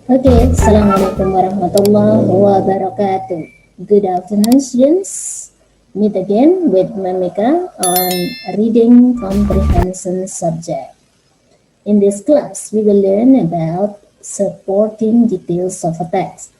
Okay, Assalamualaikum warahmatullahi wabarakatuh. Good afternoon, students. Meet again with Mamika on reading comprehension subject. In this class, we will learn about supporting details of a text.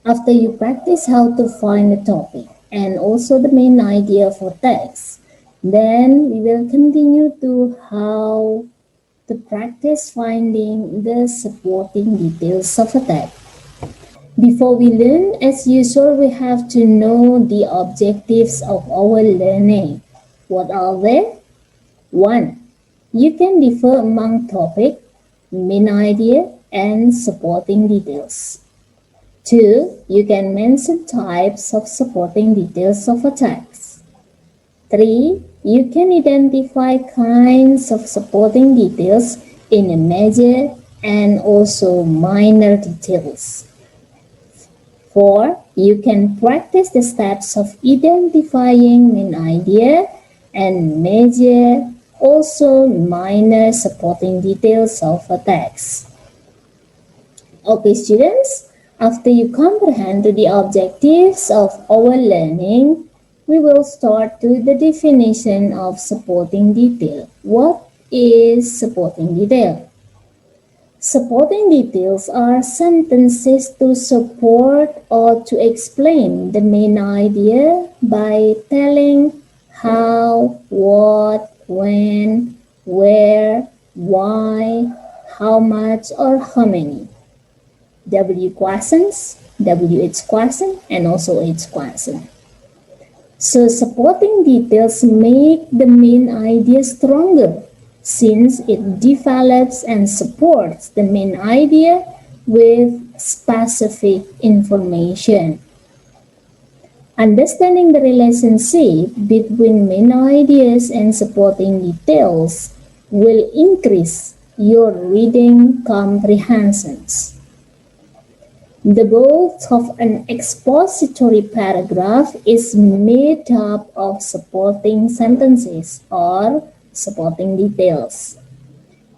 After you practice how to find a topic and also the main idea for text, then we will continue to how to practice finding the supporting details of a text. Before we learn, as usual, we have to know the objectives of our learning. What are they? 1. You can differ among topic, main idea, and supporting details. 2. You can mention types of supporting details of a text. 3. You can identify kinds of supporting details in a major and also minor details. 4. You can practice the steps of identifying main idea and major, also minor supporting details of a text. Okay, students, after you comprehend the objectives of our learning, we will start to the definition of supporting detail. What is supporting detail? Supporting details are sentences to support or to explain the main idea by telling how, what, when, where, why, how much, or how many. W questions, WH question, and also H question. So supporting details make the main idea stronger since it develops and supports the main idea with specific information. Understanding the relationship between main ideas and supporting details will increase your reading comprehensions. The bulk of an expository paragraph is made up of supporting sentences or supporting details.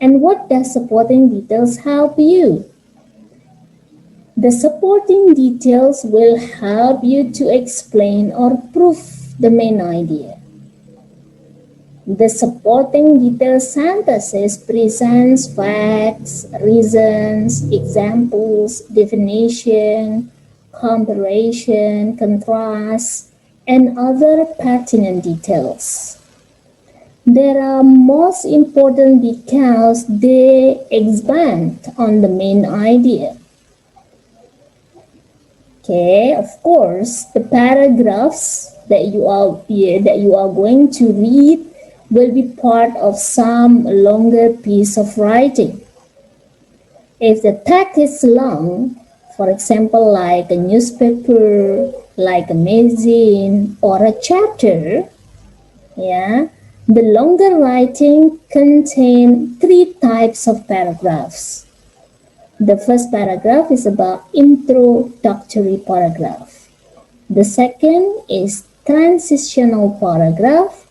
And what does supporting details help you? The supporting details will help you to explain or prove the main idea. The supporting detail sentences presents facts, reasons, examples, definition, comparison, contrast, and other pertinent details. They are most important because they expand on the main idea. Okay, of course, the paragraphs that you are going to read will be part of some longer piece of writing. If the text is long, for example, like a newspaper, like a magazine, or a chapter, the longer writing contains 3 types of paragraphs. The first paragraph is about introductory paragraph. The second is transitional paragraph.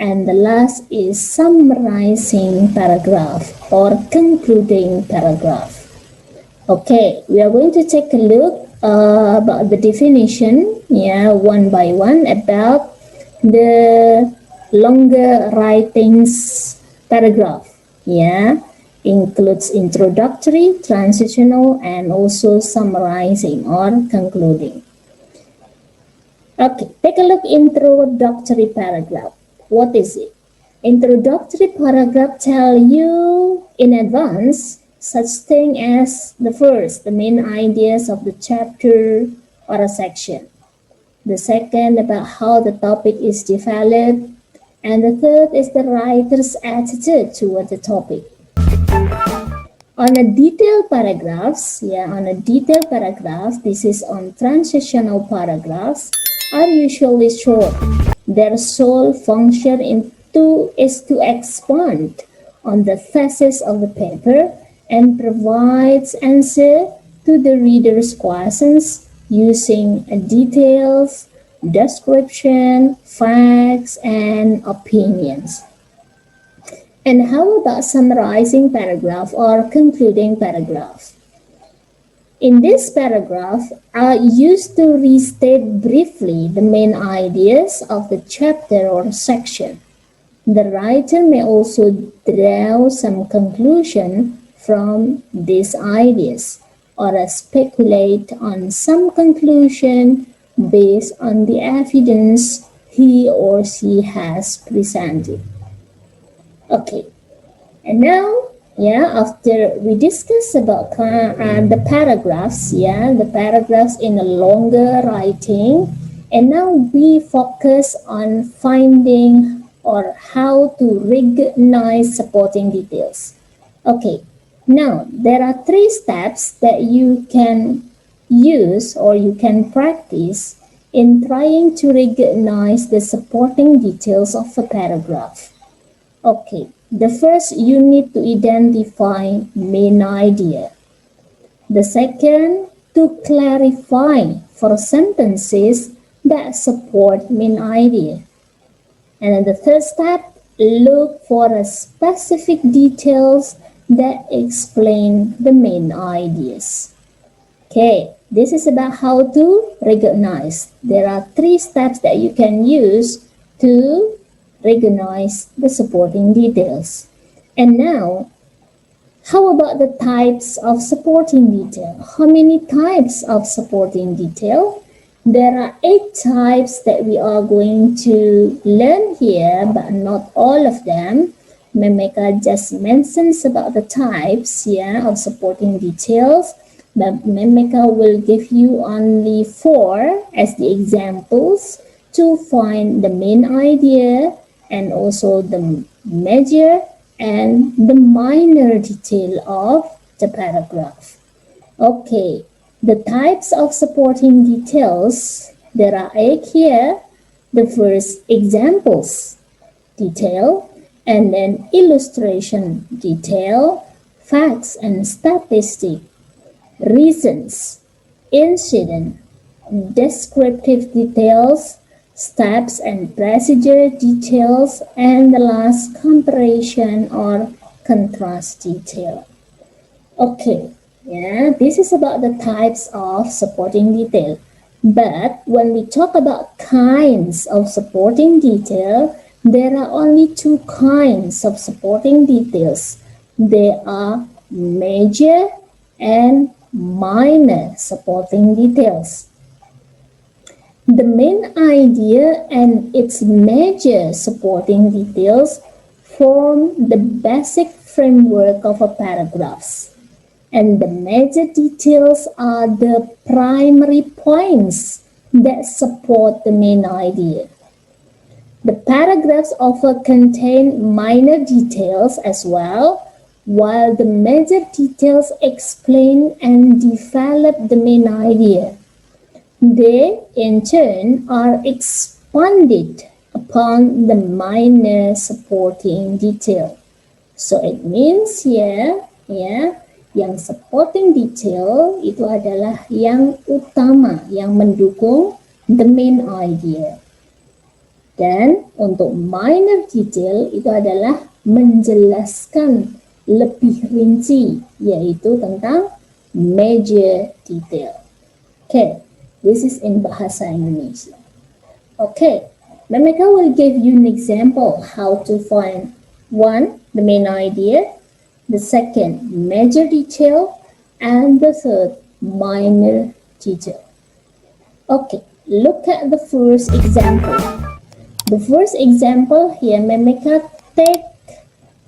And the last is summarizing paragraph or concluding paragraph. Okay, we are going to take a look about the definition, one by one about the longer writings paragraph. Includes introductory, transitional, and also summarizing or concluding. Okay, take a look introductory paragraph. What is it? Introductory paragraph tell you in advance such thing as the main ideas of the chapter or a section. The second, about how the topic is developed. And the third is the writer's attitude toward the topic. On a detailed paragraphs, this is on transitional paragraphs, are usually short. Their sole function is to expand on the thesis of the paper and provides answer to the reader's questions using details, description, facts, and opinions. And how about summarizing paragraph or concluding paragraph? In this paragraph, I used to restate briefly the main ideas of the chapter or section. The writer may also draw some conclusion from these ideas or speculate on some conclusion based on the evidence he or she has presented. Okay, and now, after we discuss about the paragraphs, the paragraphs in a longer writing, and now we focus on finding or how to recognize supporting details. Okay, now there are 3 steps that you can use or you can practice in trying to recognize the supporting details of a paragraph. Okay, the first, you need to identify main idea. The second, to clarify for sentences that support main idea. And then the third step, look for a specific details that explain the main ideas. Okay, this is about how to recognize. There are 3 steps that you can use to recognize the supporting details. And now, how about the types of supporting detail? How many types of supporting detail? There are 8 types that we are going to learn here, but not all of them. Memeka just mentions about the types of supporting details, but Memeka will give you only 4 as the examples to find the main idea and also the major and the minor detail of the paragraph. Okay, the types of supporting details, there are 8 here. The first, examples detail, and then illustration detail, facts and statistics, reasons, incident, descriptive details, steps and procedure details, and the last, comparison or contrast detail. Okay, this is about the types of supporting detail. But when we talk about kinds of supporting detail, there are only 2 kinds of supporting details. They are major and minor supporting details. The main idea and its major supporting details form the basic framework of a paragraph. And the major details are the primary points that support the main idea. The paragraphs often contain minor details as well, while the major details explain and develop the main idea. They, in turn, are expanded upon the minor supporting detail. So it means here, yang supporting detail itu adalah yang utama, yang mendukung the main idea. Dan untuk minor detail itu adalah menjelaskan lebih rinci, yaitu tentang major detail. Okay. This is in Bahasa Indonesia. Okay, Memeka will give you an example how to find 1, the main idea, the second, major detail, and the third, minor detail. Okay, look at the first example. The first example here, Memeka take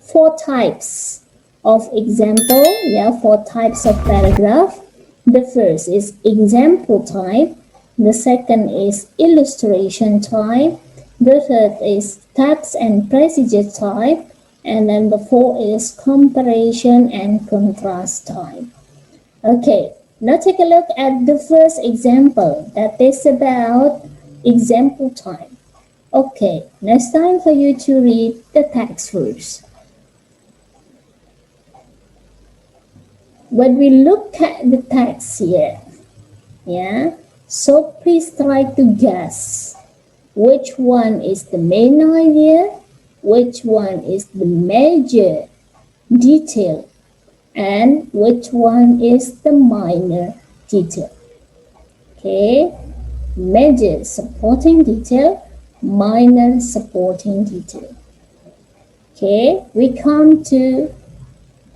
4 types of example, 4 types of paragraph. The first is example type, the second is illustration type, the third is steps and procedure type, and then the fourth is comparison and contrast type. Okay, now take a look at the first example, that is about example type. Okay, now it's time for you to read the text first. When we look at the text here, so please try to guess which one is the main idea, which one is the major detail, and which one is the minor detail. Okay, major supporting detail, minor supporting detail. Okay, we come to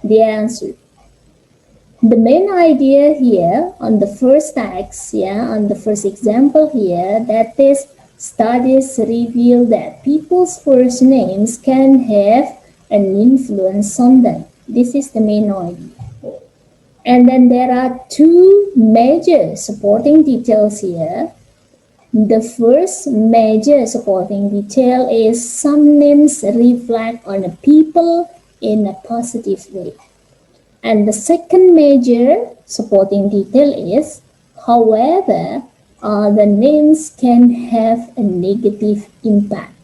the answer. The main idea here on the first text, on the first example here, that is, studies reveal that people's first names can have an influence on them. This is the main idea. And then there are two major supporting details here. The first major supporting detail is some names reflect on a people in a positive way. And the second major supporting detail is, however, the names can have a negative impact.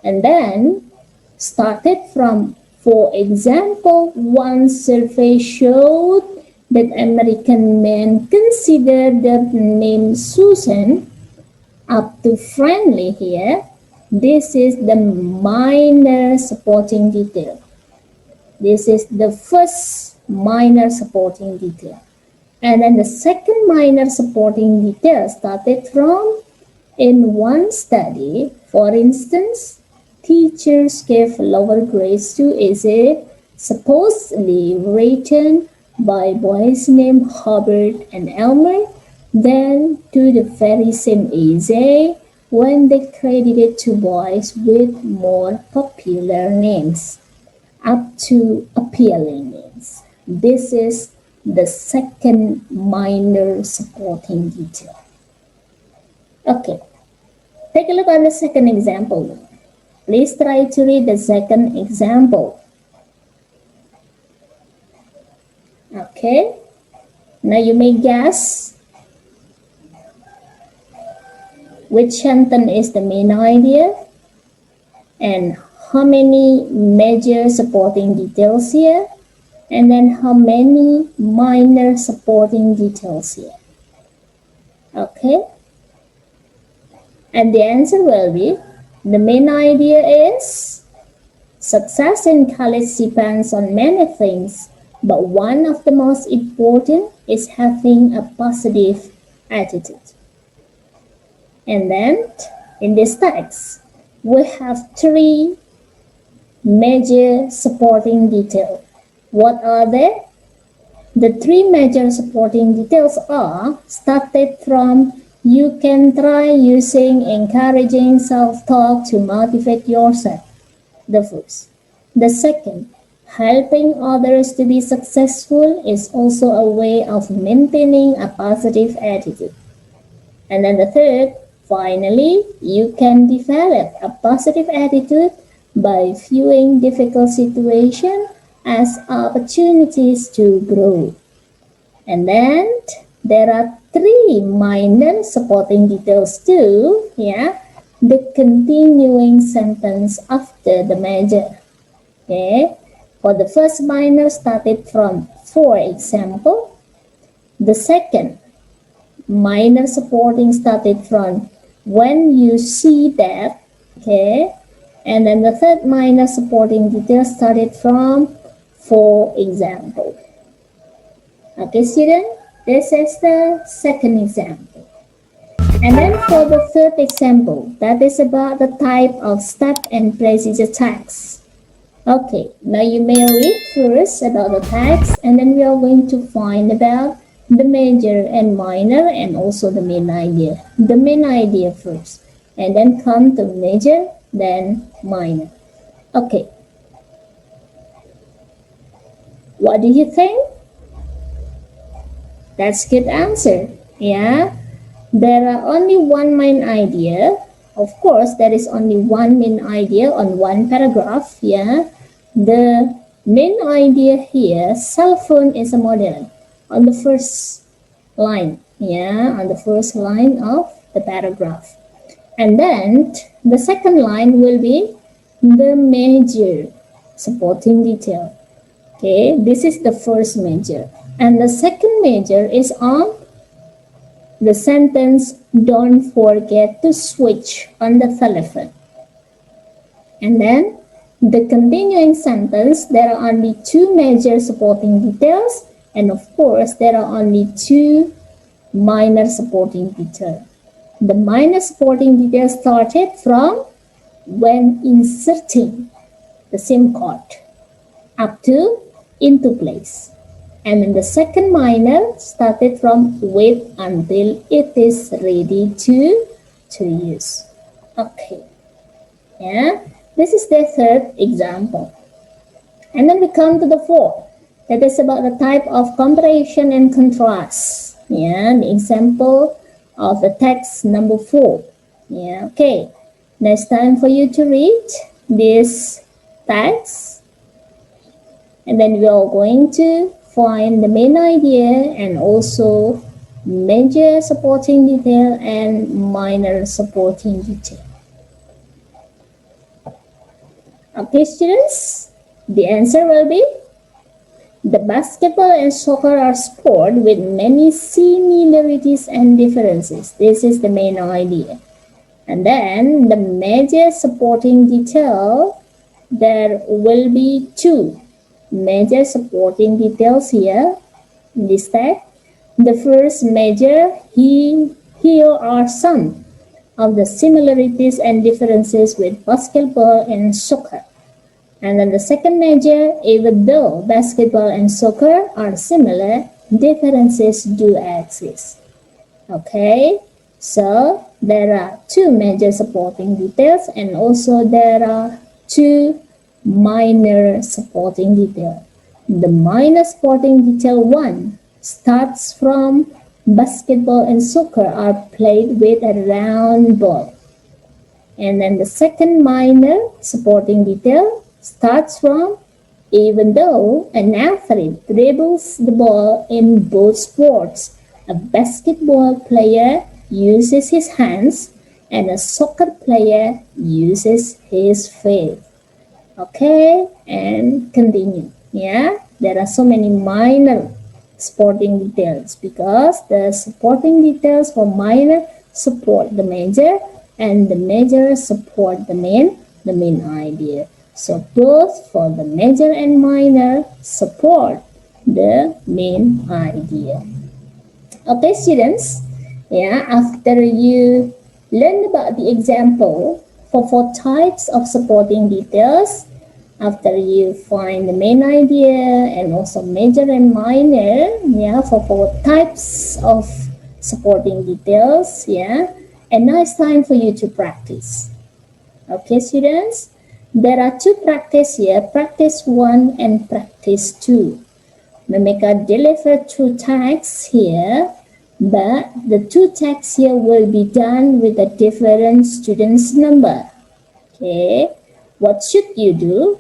And then, started from, for example, one survey showed that American men consider the name Susan up to friendly here. This is the minor supporting detail. This is the first minor supporting detail. And then the second minor supporting detail started from, in one study, for instance, teachers gave lower grades to essay supposedly written by boys named Hubbard and Elmer than to the very same essay when they credited to boys with more popular names, up to appealing names. This is the second minor supporting detail. Okay, take a look at the second example. Please try to read the second example. Okay, now you may guess which sentence is the main idea and how many major supporting details here, and then how many minor supporting details here. Okay, and the answer will be, the main idea is, success in college depends on many things, but one of the most important is having a positive attitude. And then, in this text, we have three major supporting details. What are they? The three major supporting details are, started from, you can try using encouraging self-talk to motivate yourself. The first. The second, helping others to be successful is also a way of maintaining a positive attitude. And then the third, finally, you can develop a positive attitude by viewing difficult situations as opportunities to grow. And then there are three minor supporting details too, the continuing sentence after the major. Okay, for the first minor started from, for example. The second minor supporting started from, when you see that. Okay, and then the third minor supporting detail started from, for example. Okay, students, this is the second example. And then for the third example, that is about the type of step and procedure text. Okay, now you may read first about the text, and then we are going to find about the major and minor and also the main idea. The main idea first, and then come to major, then minor. Okay. What do you think? That's a good answer. There are only one main idea. Of course, there is only one main idea on one paragraph. The main idea here, cell phone is a model on the first line. On the first line of the paragraph. And then the second line will be the major supporting detail. Okay, this is the first major. And the second major is on the sentence, don't forget to switch on the telephone. And then the continuing sentence, there are only two major supporting details, And of course, there are only two minor supporting details. The minor supporting details started from when inserting the SIM card up to into place. And then the second minor started from wait until it is ready to use. Okay. Yeah, this is the third example. And then we come to the fourth. That is about the type of comparison and contrast. Yeah, the example of the text number 4. Yeah, okay. Now it's time for you to read this text. And then we are going to find the main idea and also major supporting detail and minor supporting detail. Okay, students, the answer will be the basketball and soccer are sport with many similarities and differences. This is the main idea. And then the major supporting detail, there will be two major supporting details here in this text. The first major, here are some of the similarities and differences with basketball and soccer. And then the second major, even though basketball and soccer are similar, differences do exist. Okay, so there are two major supporting details and also there are two minor supporting details. The minor supporting detail 1 starts from basketball and soccer are played with a round ball. And then the second minor supporting detail starts from even though an athlete dribbles the ball in both sports, a basketball player uses his hands and a soccer player uses his feet. Okay, and continue. Yeah, there are so many minor supporting details because the supporting details for minor support the major and the major support the main idea. So both for the major and minor support the main idea. Okay, students, yeah, after you learn about the example for 4 types of supporting details, after you find the main idea and also major and minor, yeah, for 4 types of supporting details, yeah, and now it's time for you to practice. Okay, students, there are 2 practice here, practice 1 and practice 2. Mamika delivered 2 texts here, but the 2 texts here will be done with a different student's number. Okay, what should you do?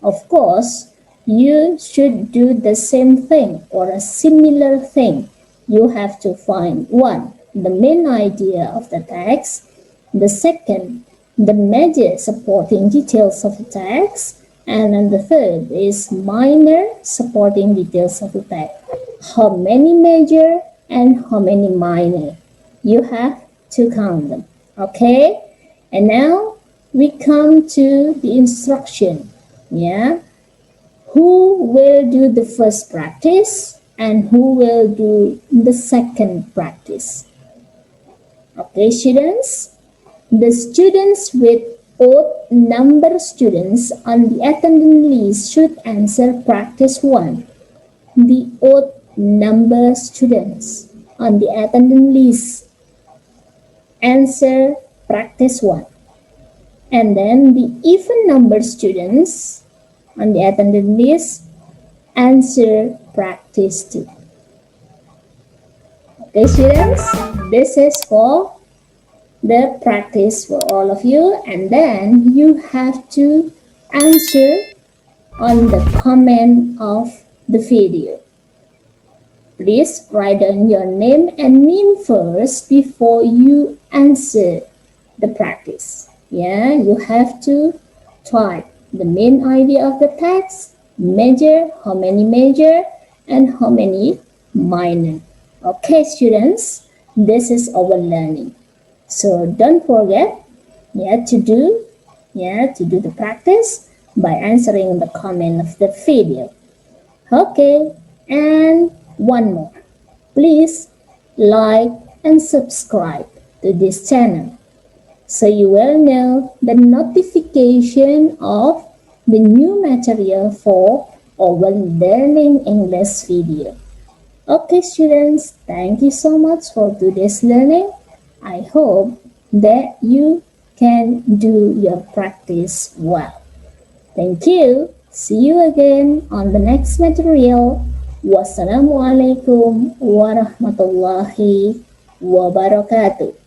Of course, you should do the same thing or a similar thing. You have to find 1, the main idea of the text, the second, the major supporting details of the text, and then the third is minor supporting details of the text. How many major and how many minor? You have to count them. Okay, and now we come to the instruction. Yeah, who will do the first practice and who will do the second practice? Okay, students, the students with odd number students on the attendance list should answer practice 1. The odd number students on the attendance list answer practice 1. And then the even number students on the attendance list answer practice 2. Okay, students, this is for the practice for all of you, and then you have to answer on the comment of the video. Please write down your name and mean first before you answer the practice. Yeah, you have to type the main idea of the text, major, how many major, and how many minor. Okay, students, this is our learning. So don't forget, to do the practice by answering the comment of the video. Okay, and one more. Please like and subscribe to this channel so you will know the notification of the new material for our learning English video. Okay students, thank you so much for today's learning. I hope that you can do your practice well. Thank you. See you again on the next material. Wassalamualaikum warahmatullahi wabarakatuh.